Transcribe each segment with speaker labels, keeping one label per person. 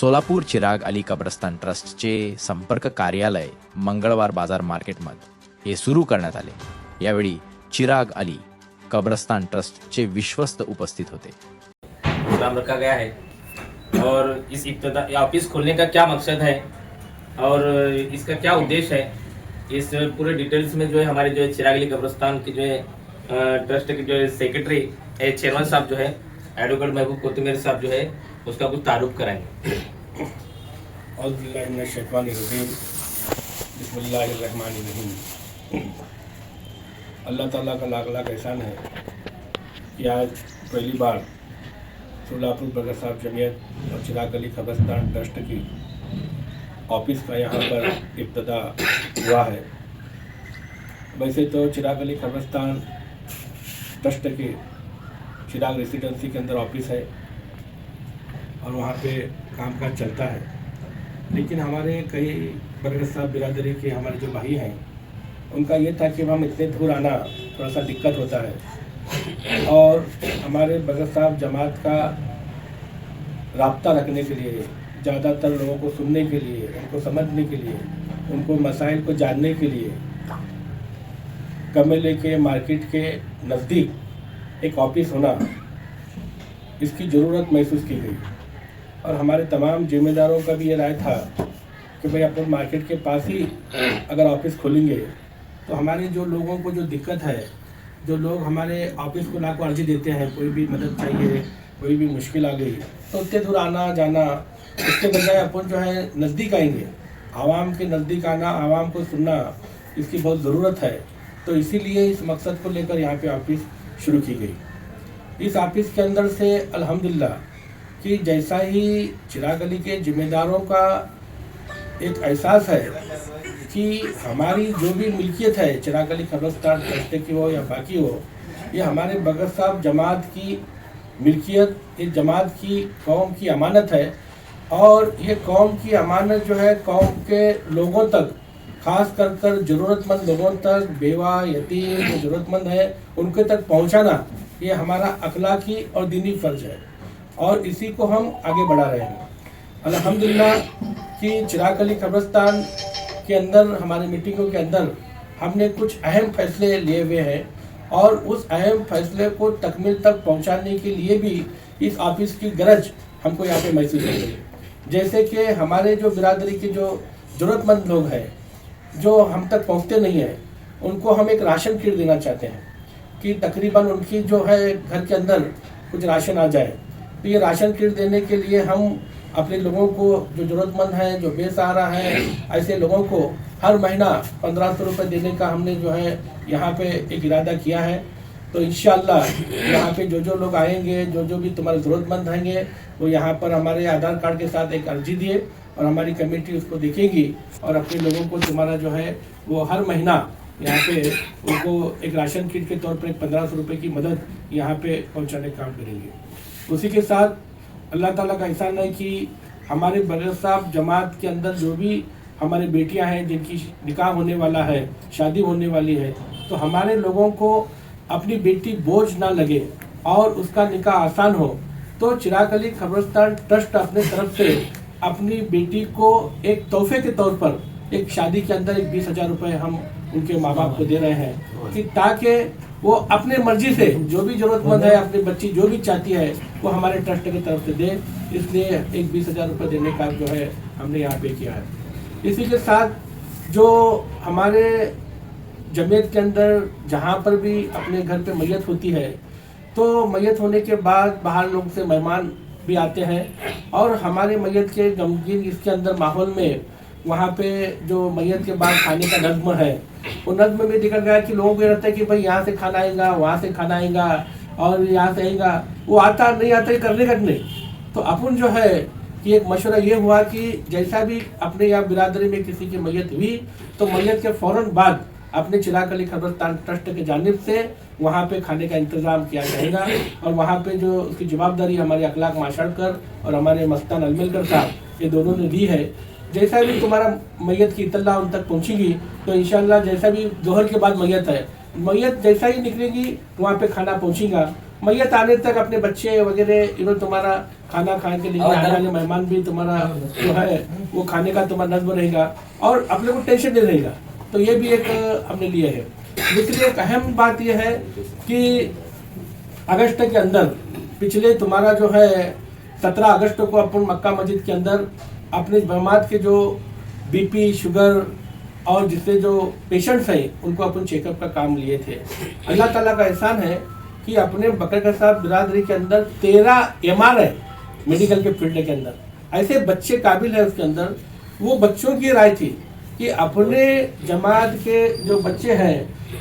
Speaker 1: सोलापूर चिराग अली कब्रस्तान ट्रस्टचे संपर्क कार्यालय मंगळवार बाजार मार्केटमध्ये हे सुरू करण्यात आले। यावेळी चिराग अली कब्रस्तान ट्रस्टचे विश्वस्त उपस्थित होते।
Speaker 2: प्रोग्राम रखा गया है और इस इब्तिदा ऑफिस खोलने का क्या मकसद है और इसका क्या उद्देश्य है, इस पूरे डिटेल्स में जो है हमारे जो है चिराग अली कब्रस्तान के जो है ट्रस्ट के जो है सेक्रेटरी चेयरमैन साहब जो है एडवोकेट महबूब कोतमीर साहब जो है उसका कुछ तारुफ कराएंगे।
Speaker 3: अल्लाह ताला का लाख लाख एहसान है कि आज पहली बार सोलापुर बरगद साहब जमीयत और चिराग अली कब्रस्तान ट्रस्ट की ऑफिस का यहाँ पर इब्तिदा हुआ है। वैसे तो चिराग अली कब्रस्तान ट्रस्ट के चिराग रेसिडेंसी के अंदर ऑफिस है और वहाँ पे कामकाज चलता है, लेकिन हमारे कई बरगद साहब बिरादरी के हमारे जो भाई हैं उनका ये था कि हम इतने दूर आना थोड़ा सा दिक्कत होता है और हमारे बरगद साहब जमात का राब्ता रखने के लिए, ज़्यादातर लोगों को सुनने के लिए, उनको समझने के लिए, उनको मसाइल को जानने के लिए कमेले के मार्केट के नज़दीक एक ऑफिस होना, इसकी ज़रूरत महसूस की गई और हमारे तमाम जिम्मेदारों का भी ये राय था कि भाई अपन मार्केट के पास ही अगर ऑफिस खोलेंगे तो हमारे जो लोगों को जो दिक्कत है, जो लोग हमारे ऑफिस को लाकर अर्जी देते हैं, कोई भी मदद चाहिए, कोई भी मुश्किल आ गई तो उतने दूर आना जाना, इसके बजाय अपन जो है नज़दीक आएंगे, आवाम के नज़दीक आना, आवाम को सुनना, इसकी बहुत ज़रूरत है। तो इसीलिए इस मकसद को लेकर यहाँ पे ऑफिस शुरू की गई। इस ऑफिस के अंदर से अल्हम्दुलिल्लाह कि जैसा ही चिराग अली के जिम्मेदारों का एक एहसास है कि हमारी जो भी मिल्कियत है चिराग अली कब्रस्तान ट्रस्ट की हो या बाकी हो, ये हमारे बरगद साहब जमात की मिल्कियत, ये जमात की कौम की अमानत है और ये कौम की अमानत जो है कौम के लोगों तक, खास कर ज़रूरतमंद लोगों तक, बेवा यतीम जो ज़रूरतमंद है उनके तक पहुंचाना, ये हमारा अखलाकी और दीनी फ़र्ज है और इसी को हम आगे बढ़ा रहे हैं। अल्हम्दुलिल्लाह कि चिराग अली कब्रस्तान के अंदर हमारी मीटिंगों के अंदर हमने कुछ अहम फैसले लिए हुए हैं और उस अहम फैसले को तकमील तक पहुंचाने के लिए भी इस ऑफिस की गरज हमको यहाँ पे महसूस हो रही है। जैसे कि हमारे जो बिरादरी के जो ज़रूरतमंद लोग हैं जो हम तक पहुँचते नहीं हैं, उनको हम एक राशन किट देना चाहते हैं कि तकरीबन उनकी जो है घर के अंदर कुछ राशन आ जाए। तो ये राशन किट देने के लिए हम अपने लोगों को जो ज़रूरतमंद हैं, जो बेसहारा हैं, ऐसे लोगों को हर महीना 1500 रुपये देने का हमने जो है यहाँ पे एक इरादा किया है। तो इंशाअल्लाह यहाँ पे जो लोग आएंगे, जो भी तुम्हारे ज़रूरतमंद रहेंगे, वो यहाँ पर हमारे आधार कार्ड के साथ एक अर्जी दिए और हमारी कमेटी उसको देखेगी और अपने लोगों को तुम्हारा जो है वो हर महीना यहाँ पे उनको एक राशन किट के तौर पर 1500 रुपये की मदद यहाँ पे पहुँचाने का काम करेंगे। उसी के साथ अल्लाह ताला का एहसान है कि हमारे बरगद साहब जमात के अंदर जो भी हमारी बेटियां हैं जिनकी निकाह होने वाला है, शादी होने वाली है, तो हमारे लोगों को अपनी बेटी बोझ ना लगे और उसका निकाह आसान हो, तो चिराग अली कब्रस्तान ट्रस्ट अपने तरफ से अपनी बेटी को एक तोहफे के तौर पर एक शादी के अंदर एक 20,000 रुपये हम उनके माँ बाप को दे रहे हैं कि ताकि वो अपने मर्जी से जो भी जरूरतमंद है, अपनी बच्ची जो भी चाहती है वो हमारे ट्रस्ट की तरफ से दे। इसलिए एक 20,000 रुपये देने का जो है हमने यहाँ पे किया है। इसी के साथ जो हमारे जमीयत के अंदर जहाँ पर भी अपने घर पे मैयत होती है, तो मैयत होने के बाद बाहर लोग से मेहमान भी आते हैं और हमारे मैयत के गमगीन इसके अंदर माहौल में वहाँ पे जो मैयत के बाद खाने का नज़्म है, वो नज़्म में देखा गया कि लोगों को ये रहता है कि भाई यहाँ से खाना आएगा, वहाँ से खाना आएगा और यहाँ से आएगा, वो आता नहीं आता ये करने का नहीं। तो अपन जो है कि एक मशवरा ये हुआ कि जैसा भी अपने यहाँ बिरादरी में किसी की मैयत हुई तो मैयत के फ़ौरन बाद अपने चिराग अली कब्रस्तान ट्रस्ट के जानिब से वहाँ पे खाने का इंतज़ाम किया जाएगा और वहाँ पे जो उसकी जवाबदारी हमारे अखलाक माशरकर और हमारे मस्तान अलमिलकर साहब ये दोनों ने दी है। जैसा भी तुम्हारा मैयत की इत्तला उन तक पहुँचेगी तो इंशाल्लाह जैसा भी दोहर के बाद मैयत है, मैयत जैसा ही निकलेगी वहाँ पे खाना पहुँचेगा मैयत आने तक अपने बच्चे वगैरह इन्होंने तुम्हारा खाना खाने के लिए आने वाले मेहमान भी तुम्हारा जो है वो खाने का तुम्हारा नज्म रहेगा और अपने को टेंशन नहीं रहेगा। तो ये भी एक हमने लिए है। दूसरी एक अहम बात यह है कि अगस्त के अंदर पिछले तुम्हारा जो है 17 अगस्त को अपन मक्का मस्जिद के अंदर अपने जमात के जो बीपी शुगर और जिससे जो पेशेंट्स हैं उनको अपन चेकअप का काम लिए थे। अल्लाह ताला का एहसान है कि अपने बकरगढ़ साहब बिरादरी के अंदर 13 एमआर है मेडिकल के फील्ड के अंदर ऐसे बच्चे काबिल है उसके अंदर। वो बच्चों की राय थी कि अपने जमात के जो बच्चे हैं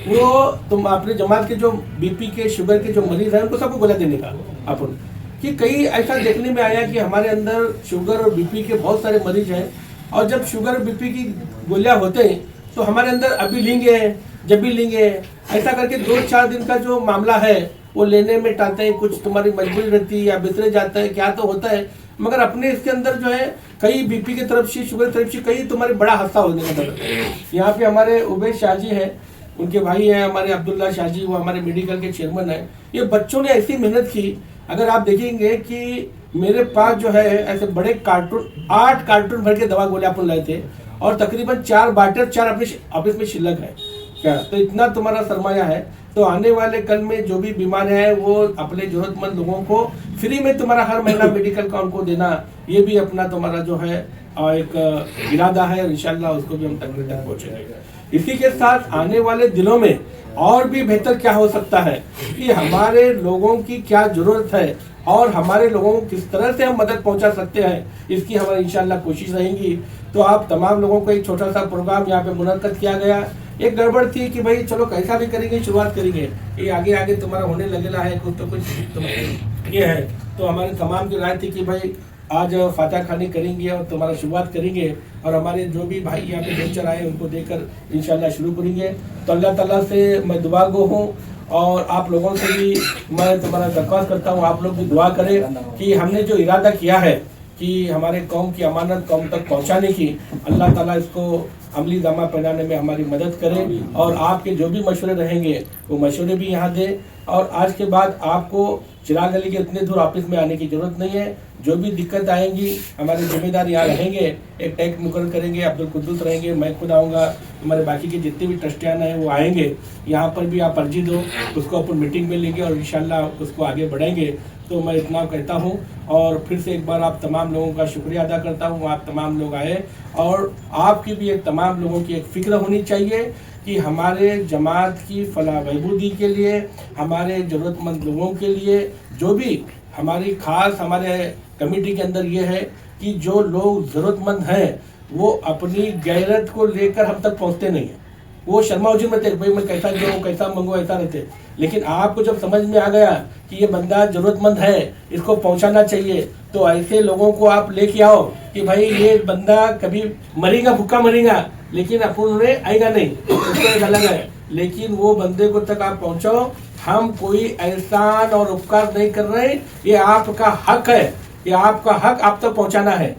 Speaker 3: वो तुम अपने जमात के जो बीपी के शुगर के जो मरीज हैं उनको सबको गोला देने का अपन कि कई ऐसा देखने में आया कि हमारे अंदर शुगर और बीपी के बहुत सारे मरीज हैं और जब शुगर और बीपी की गोलियां होते हैं तो हमारे अंदर अभी लेंगे जब भी लेंगे ऐसा करके 2-4 दिन का जो मामला है वो लेने में टालते हैं। कुछ तुम्हारी मजबूरी रहती है या बिसरे जाता है क्या तो होता है, मगर अपने इसके अंदर जो है कई बीपी की तरफ से शुगर की तरफ से कई तुम्हारे बड़ा हादसा होने का डर है। यहाँ पे हमारे उबैद शाह जी है, उनके भाई हैं हमारे अब्दुल्ला शाह जी, वो हमारे मेडिकल के चेयरमैन है। ये बच्चों ने ऐसी मेहनत की, अगर आप देखेंगे कि मेरे पास जो है ऐसे बड़े कार्टून 8 कार्टून भर के दवा गोले अपन लाए थे और तकरीबन 4 बाटर 4 अपने ऑफिस में शिल्लक है क्या, तो इतना तुम्हारा सरमाया है। तो आने वाले कल में जो भी बीमार है वो अपने जरूरतमंद लोगों को फ्री में तुम्हारा हर महीना मेडिकल का उनको देना, ये भी अपना तुम्हारा जो है एक इरादा है और इंशाल्लाह उसको भी हम तक पहुंचेंगे। इसी के साथ आने वाले दिनों में और भी बेहतर क्या हो सकता है कि हमारे लोगों की क्या जरूरत है और हमारे लोगों को किस तरह से हम मदद पहुंचा सकते हैं, इसकी हमारी इंशाल्लाह कोशिश रहेगी। तो आप तमाम लोगों को एक छोटा सा प्रोग्राम यहाँ पे मुनक्कद किया गया। एक गड़बड़ थी कि भाई चलो कैसा भी करेंगे शुरुआत करेंगे, ये आगे आगे तुम्हारा होने लगेला है कुछ तो कुछ ये है। तो हमारे तमाम की राय थी कि भाई आज फातिहा खानी करेंगे और तुम्हारा शुरुआत करेंगे और हमारे जो भी भाई यहाँ पे लेक्चर आए उनको देकर इंशाल्लाह शुरू करेंगे। तो अल्लाह ताला से मैं दुआ गो हूँ और आप लोगों से भी मैं तुम्हारा दरख्वास्त करता हूँ आप लोग भी दुआ करें कि हमने जो इरादा किया है कि हमारे कौम की अमानत कौम तक पहुँचाने की, अल्लाह ताला इसको अमली जामा पहनाने में हमारी मदद करे और आपके जो भी मशवरे रहेंगे वो मशवरे भी यहाँ दें। और आज के बाद आपको चिराग अली के इतने दूर ऑफिस में आने की जरूरत नहीं है। जो भी दिक्कत आएंगी हमारे जिम्मेदार यहाँ रहेंगे, एक टैग मुकर्रर करेंगे, अब्दुल कुद्दूस रहेंगे, मैं खुद आऊँगा, हमारे बाकी के जितने भी ट्रस्टियान हैं वो आएंगे। यहाँ पर भी आप अर्जी दो, उसको अपन मीटिंग में लेंगे और इंशाल्लाह उसको आगे बढ़ाएंगे। तो मैं इतना कहता हूँ और फिर से एक बार आप तमाम लोगों का शुक्रिया अदा करता हूँ, आप तमाम लोग आए और आपकी भी एक तमाम लोगों की एक फिक्र होनी चाहिए कि हमारे जमात की फलाह बहबूदी के लिए, हमारे ज़रूरतमंद लोगों के लिए जो भी हमारी खास हमारे कमेटी के अंदर ये है कि जो लोग ज़रूरतमंद हैं वो अपनी गैरत को लेकर हम तक पहुँचते नहीं हैं। वो शर्मा उजूर में थे भाई मैं कैसा दूँ कैसा मंगो ऐसा रहते, लेकिन आपको जब समझ में आ गया कि ये बंदा जरूरतमंद है इसको पहुंचाना चाहिए तो ऐसे लोगों को आप लेके आओ कि भाई ये बंदा कभी मरेगा भूखा मरेगा लेकिन अपन उन्हें आएगा नहीं, उसको अलग है, लेकिन वो बंदे को तक आप पहुंचाओ। हम कोई एहसान और उपकार नहीं कर रहे, ये आपका हक है, ये आपका हक आप तक पहुंचाना है।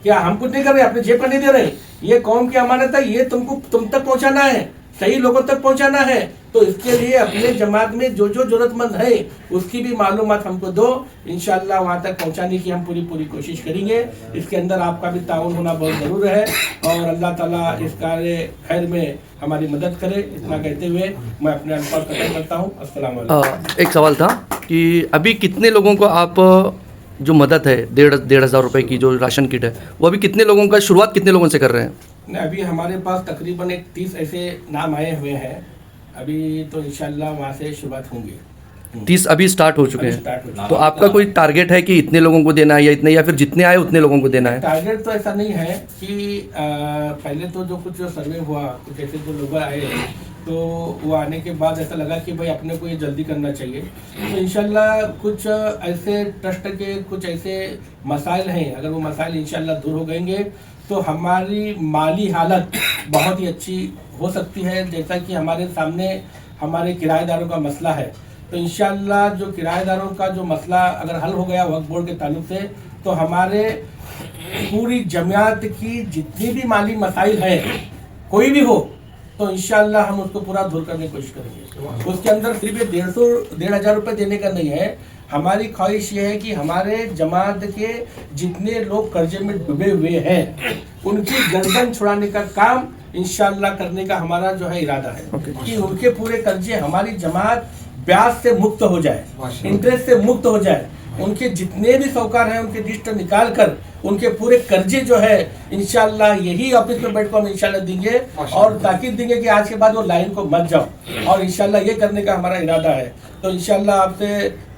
Speaker 3: क्या हम कुछ नहीं कर रहे, अपने जेब पर नहीं दे रहे, ये कौम की अमानत है, ये तुम तक पहुंचाना है, सही लोगों तक पहुंचाना है। तो इसके लिए अपने जमात में जो जो जरूरतमंद है उसकी भी मालूमात हमको दो, इंशाल्लाह वहाँ तक पहुँचाने की हम पूरी कोशिश करेंगे। इसके अंदर आपका भी ताउन होना बहुत ज़रूर है और अल्लाह ताला इस कार्य खैर में हमारी मदद करे। इतना कहते हुए मैं अपने अल्फाज खत्म करता हूँ। अस्सलाम वालेकुम।
Speaker 4: एक सवाल था कि अभी कितने लोगों को आप जो मदद है 1,500 रुपये की जो राशन किट है वो अभी कितने लोगों का शुरुआत कितने लोगों से कर रहे हैं?
Speaker 3: अभी हमारे पास तकरीबन 30 ऐसे नाम आए हुए हैं, अभी तो इंशाल्लाह वहाँ से शुरुआत होंगी।
Speaker 4: 30 अभी स्टार्ट हो चुके हैं। तो आपका कोई टारगेट है कि इतने लोगों को देना है या इतने, या फिर जितने आए उतने लोगों को देना है?
Speaker 3: टारगेट तो ऐसा नहीं है कि पहले तो जो कुछ सर्वे हुआ, कुछ ऐसे जो लोग आए तो वो आने के बाद ऐसा लगा कि भाई अपने को ये जल्दी करना चाहिए। तो इंशाल्लाह कुछ ऐसे ट्रस्ट के कुछ ऐसे मसाइल हैं, अगर वो मसाइल इंशाल्लाह दूर हो गएंगे तो हमारी माली हालत बहुत ही अच्छी हो सकती है। जैसा कि हमारे सामने हमारे किराएदारों का मसला है, तो इंशाल्लाह जो किराएदारों का जो मसला अगर हल हो गया वक्फ बोर्ड के ताल्लुक से, तो हमारे पूरी जमात की जितनी भी माली मसाइल हैं, कोई भी हो, तो इंशाल्लाह हम उसको पूरा दूर करने की कोशिश करेंगे। उसके अंदर सिर्फ ये 1,500 रुपये देने का नहीं है। हमारी ख्वाहिश ये है कि हमारे जमात के जितने लोग कर्जे में डूबे हुए हैं उनकी गर्दन छुड़ाने का काम इंशाल्लाह करने का हमारा जो है इरादा है कि उनके पूरे कर्जे हमारी जमात ब्याज से मुक्त हो जाए, इंटरेस्ट से मुक्त हो जाए। उनके जितने भी साहूकार हैं उनके लिस्ट निकाल कर उनके पूरे कर्जे जो है इंशाल्लाह यही ऑफिस में बैठ कर हम इंशाल्लाह देंगे और ताकीद देंगे कि आज के बाद वो लाइन को मत जाओ और इंशाल्लाह ये करने का हमारा इरादा है। तो इंशाल्लाह आपसे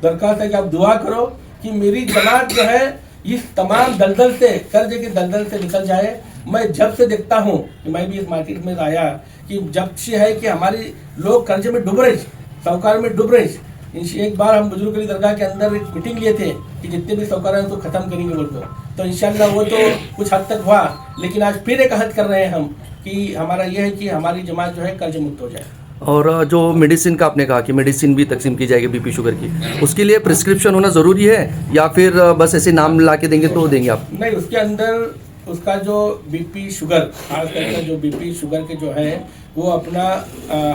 Speaker 3: दरख्वास्त है कि आप दुआ करो कि मेरी जमात जो है इस तमाम दलदल से, कर्जे की दलदल से निकल जाए। मैं जब से देखता हूँ कि मैं भी इस मार्केट में आया कि जब से है कि हमारी लोग कर्जे में डूब रहे, साहूकार में डूब रहे। एक बार हम बुजुर्ग अली दरगाह के अंदर एक मीटिंग लिए थे कि जितने भी साहूकार हैं उनको खत्म करेंगे बोल कर, तो इंशाल्लाह वो तो कुछ हद तक हुआ, लेकिन आज फिर एक अहद कर रहे हैं हम कि हमारा ये है कि हमारी जमात जो है कर्ज मुक्त हो जाए।
Speaker 4: और जो मेडिसिन का आपने कहा कि मेडिसिन भी तकसीम की जाएगी बीपी शुगर की, उसके लिए प्रिस्क्रिप्शन होना ज़रूरी है या फिर बस ऐसे नाम ला के देंगे तो देंगे आप?
Speaker 3: नहीं, उसके अंदर उसका जो बीपी शुगर, खासकर जो बीपी शुगर के जो है वो अपना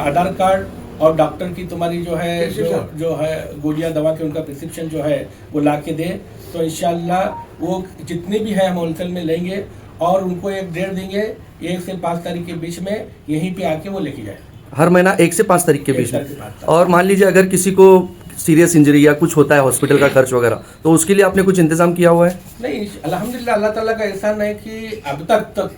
Speaker 3: आधार कार्ड और डॉक्टर की तुम्हारी जो है जो है गोलियां दवा के उनका प्रिस्क्रिप्शन जो है वो ला के दे, तो इंशाल्लाह वो जितने भी हैं हम होलसेल में लेंगे और उनको एक डेट देंगे 1 से 5 तारीख के बीच में यहीं पे आके वो लेके जाए।
Speaker 4: हर महीना 1 से 5 तारीख के बीच में। और मान लीजिए अगर किसी को सीरियस इंजरी या कुछ होता है हॉस्पिटल का खर्च वगैरह, तो उसके लिए आपने कुछ इंतजाम किया हुआ है?
Speaker 3: नहीं, अल्हम्दुलिल्लाह अल्लाह ताला का एहसान है कि अब तक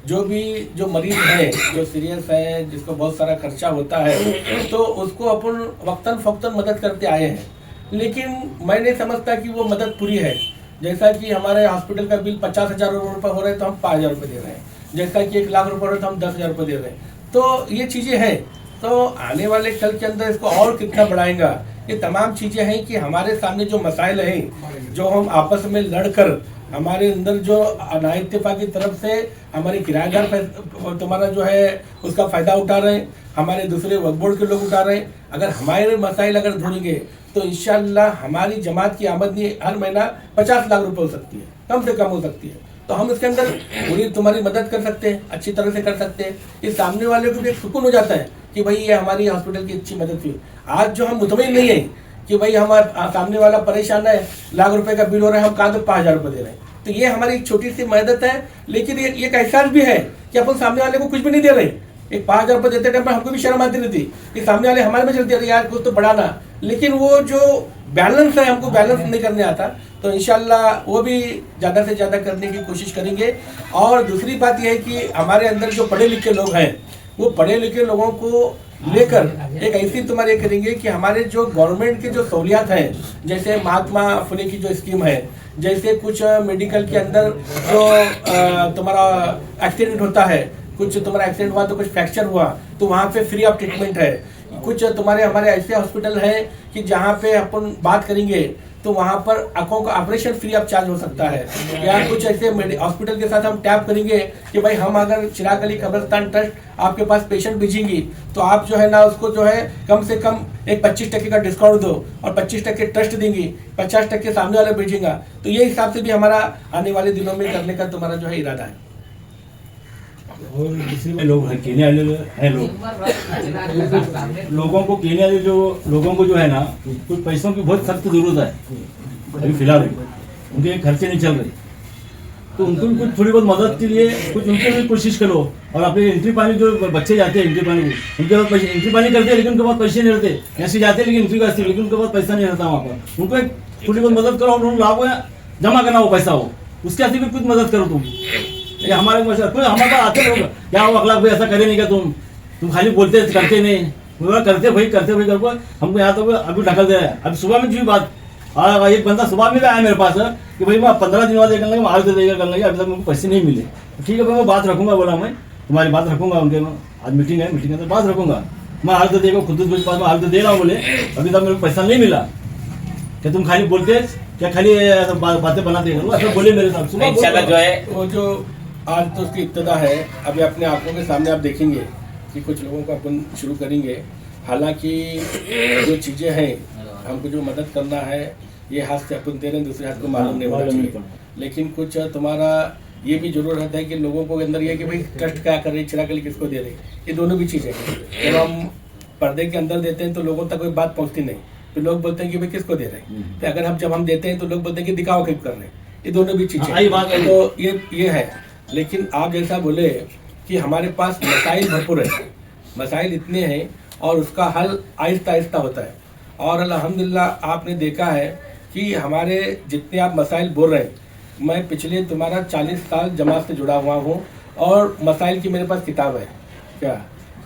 Speaker 3: जो मरीज है जो सीरियस है जिसको बहुत सारा खर्चा होता है तो उसको अपन वक्तन फक्तन मदद करते आए हैं, लेकिन मैं नहीं समझता कि वो मदद पूरी है। जैसा कि हमारे हॉस्पिटल का बिल 50,000 रुपये हो रहे हैं तो हम 5,000 रुपये दे रहे हैं, जैसा कि 1 लाख रुपये हो रहे तो हम 10,000 रुपये दे रहे हैं। तो ये चीज़ें हैं, तो आने वाले कल के अंदर इसको और कितना बढ़ाएगा, ये तमाम चीज़ें हैं कि हमारे सामने जो मसाइल हैं जो हम आपस में लड़कर हमारे अंदर जो नाइत्तेफाक की तरफ से हमारे किराएदार तुम्हारा जो है उसका फ़ायदा उठा रहे हैं, हमारे दूसरे वक्फ बोर्ड के लोग उठा रहे हैं। अगर हमारे मसाइल अगर ढूंढेंगे तो इंशाल्लाह हमारी जमात की आमदनी हर महीना 50 लाख रुपए हो सकती है, कम से कम हो सकती है। तो हम इसके अंदर पूरी तुम्हारी मदद कर सकते हैं, अच्छी तरह से कर सकते हैं। इस सामने वाले को भी एक सुकून हो जाता है कि भाई ये हमारी हॉस्पिटल की अच्छी मदद हुई। आज जो हम मुतमईन नहीं है कि भाई हमारा सामने वाला परेशान है, लाख रुपए का बिल हो रहा है, हम कहाँ तो 5,000 रुपये दे रहे हैं, तो ये हमारी एक छोटी सी मदद है। लेकिन ये एक एहसास भी है कि अपन सामने वाले को कुछ भी नहीं दे रहे। एक 5,000 रुपये देते टाइम पर हमको भी शर्म आती रहती कि सामने वाले हमारे में चलते यार कुछ तो बढ़ाना, लेकिन वो जो बैलेंस है हमको बैलेंस नहीं करने आता। तो इंशाल्लाह वो भी ज़्यादा से ज़्यादा करने की कोशिश करेंगे। और दूसरी बात यह है कि हमारे अंदर जो पढ़े लिखे लोग हैं वो पढ़े लिखे लोगों को लेकर एक ऐसी तुम्हारे करेंगे कि हमारे जो गवर्नमेंट के जो सहूलियात हैं, जैसे महात्मा फुले की जो स्कीम है, जैसे कुछ मेडिकल के अंदर जो तुम्हारा एक्सीडेंट होता है, कुछ तुम्हारा एक्सीडेंट हुआ तो कुछ फ्रैक्चर हुआ तो वहाँ पे फ्री ऑफ ट्रीटमेंट है। कुछ तुम्हारे हमारे ऐसे हॉस्पिटल है कि जहाँ पे अपन बात करेंगे तो वहाँ पर आंखों का ऑपरेशन फ्री ऑफ चार्ज हो सकता है। या कुछ ऐसे हॉस्पिटल के साथ हम टैप करेंगे कि भाई हम अगर चिराग अली कब्रिस्तान ट्रस्ट आपके पास पेशेंट भेजेंगी तो आप जो है ना उसको जो है कम से कम एक 25% का डिस्काउंट दो और 25% ट्रस्ट देंगी, 50% सामने वाले भेजेगा। तो ये हिसाब से भी हमारा आने वाले दिनों में करने का तुम्हारा जो है इरादा है।
Speaker 5: और दूसरे लोग हैं केन्या वाले हैं लोगों को केन्या वाले जो लोगों को जो है ना कुछ पैसों की बहुत सख्त जरूरत है अभी फिलहाल, उनके खर्चे नहीं चल रहे, तो उनको भी कुछ थोड़ी बहुत मदद के लिए कुछ उनके भी कोशिश करो। और अपने एंट्री पानी जो बच्चे जाते हैं एंट्री पानी उनके पास पैसे एंट्री पानी करते हैं लेकिन उनके पास पैसे नहीं रहते, ऐसे जाते हैं लेकिन एंट्री करते लेकिन उनके पास पैसा नहीं रहता वहाँ पर। उनको एक थोड़ी बहुत मदद करो और उन लाभ जमा करना वो पैसा हो, उसके हाथ भी कुछ मदद करो तुम। ये हमारे हमारे पास आते लोग क्या हो अखलाक भाई ऐसा करे नहीं क्या तुम खाली बोलते करते नहीं, करते भाई करको हमको यहाँ तो अभी ढकल दे रहा है। अभी सुबह में जो बात एक बंदा सुबह में भी आया मेरे पास कि भाई मैं 15 दिन बाद करने हाल दे देगा करने अभी तक मेरे पैसे नहीं मिले। ठीक है भाई मैं बात रखूंगा, बोला मैं तुम्हारी बात रखूंगा, उनके आज मीटिंग है, मीटिंग है तो बात रखूंगा, मैं हाल तो देगा खुद के पास में हाल तो दे रहा हूँ, बोले अभी तक मेरे को पैसा नहीं मिला, क्या तुम खाली बोलते क्या खाली बातें बनाते ऐसा बोले मेरे साथ सुबह
Speaker 2: जो है
Speaker 3: वो जो आज तो उसकी इब्तदा है। अभी अपने आंखों के सामने आप देखेंगे कि कुछ लोगों को अपन शुरू करेंगे। हालांकि जो चीज़ें हैं हमको जो मदद करना है ये हाथ से अपन दे रहे हैं, दूसरे हाथ को मालूम नहीं होना चाहिए। लेकिन कुछ तुम्हारा ये भी जरूरत है कि लोगों को अंदर ये कि भाई ट्रस्ट क्या कर रही है, चिराग अली किसको दे रही, ये दोनों भी चीज़ें हैं। जब हम पर्दे के अंदर देते हैं तो लोगों तक कोई बात पहुंचती नहीं, तो लोग बोलते हैं कि भाई किसको दे रहे हैं। तो अगर जब हम देते हैं तो लोग बोलते हैं कि दिखावा क्यों कर रहे हैं, ये दोनों भी चीज़ें
Speaker 5: हाँ, ये बात है।
Speaker 3: तो ये है। लेकिन आप जैसा बोले कि हमारे पास मसाइल भरपूर है, मसाइल इतने हैं और उसका हल आहिस्ता आहिस्ता होता है। और अल्हम्दुलिल्लाह आपने देखा है कि हमारे जितने आप मसाइल बोल रहे हैं, मैं पिछले तुम्हारा 40 साल जमात से जुड़ा हुआ हूँ और मसाइल की मेरे पास किताब है क्या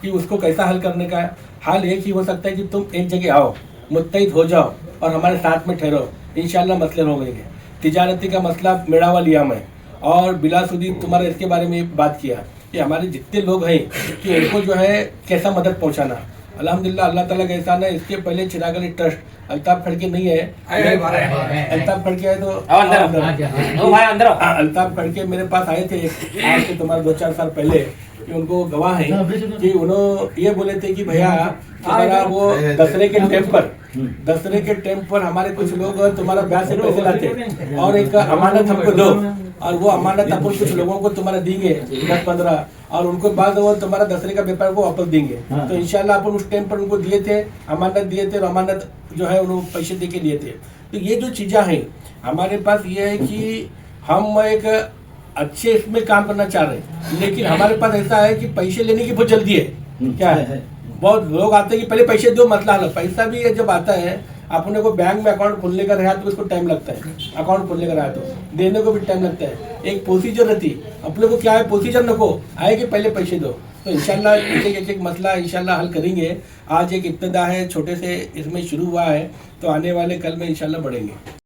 Speaker 3: कि उसको कैसा हल करने का है। हल एक ही हो सकता है कि तुम एक जगह आओ, मुत्तहिद हो जाओ और हमारे साथ में ठहरो, इंशाल्लाह मसले हो गए। तिजारती का मसला मेड़ावा लिया मैं, और बिलासुदी तुम्हारा इसके बारे में बात किया कि हमारे जितने लोग हैं कि उनको जो है कैसा मदद पहुंचाना। अल्हम्दुलिल्लाह अल्लाह ताला का एहसान है। इसके पहले चिराग अली ट्रस्ट अल्ताफ खड़के नहीं है, अल्ताफ खड़के है तो
Speaker 2: अंदर आओ।
Speaker 3: अल्ताफ खड़के मेरे पास आए थे आज से तुम्हारा 2-4 साल पहले कि उनको गवाह है कि उन्होंने ये बोले थे कि भैया तुम्हारा वो दसरे के टाइम पर हमारे कुछ लोग तुम्हारा ब्याज से पैसे लाते और एक अमानत हमको दो, और वो अमानत अपन कुछ लोगों को तुम्हारा देंगे 10-15, और उनको बाद वो तुम्हारा दसरे का व्यापार को वापस देंगे। तो इंशाल्लाह अपन उस टाइम पर उनको दिए थे, अमानत दिए थे और अमानत जो है उन्होंने पैसे दे के लिए थे। तो ये जो चीज़ें हैं हमारे पास, ये है कि हम एक अच्छे इसमें काम करना चाह रहे हैं, लेकिन हमारे पास ऐसा है कि पैसे लेने की बहुत जल्दी है। क्या है, बहुत लोग आते हैं कि पहले पैसे दो मसला हल। पैसा भी जब आता है अपने को बैंक में अकाउंट खोलने का रहा तो उसको टाइम लगता है, अकाउंट खोलने का रहा तो देने को भी टाइम लगता है। एक प्रोसीजर रहती अपने को, क्या है प्रोसीजर नको आए कि पहले पैसे दो। तो इंशाल्लाह एक मसला इंशाल्लाह हल करेंगे। आज एक इब्तिदा है, छोटे से इसमें शुरू हुआ है, तो आने वाले कल में इंशाल्लाह बढ़ेंगे।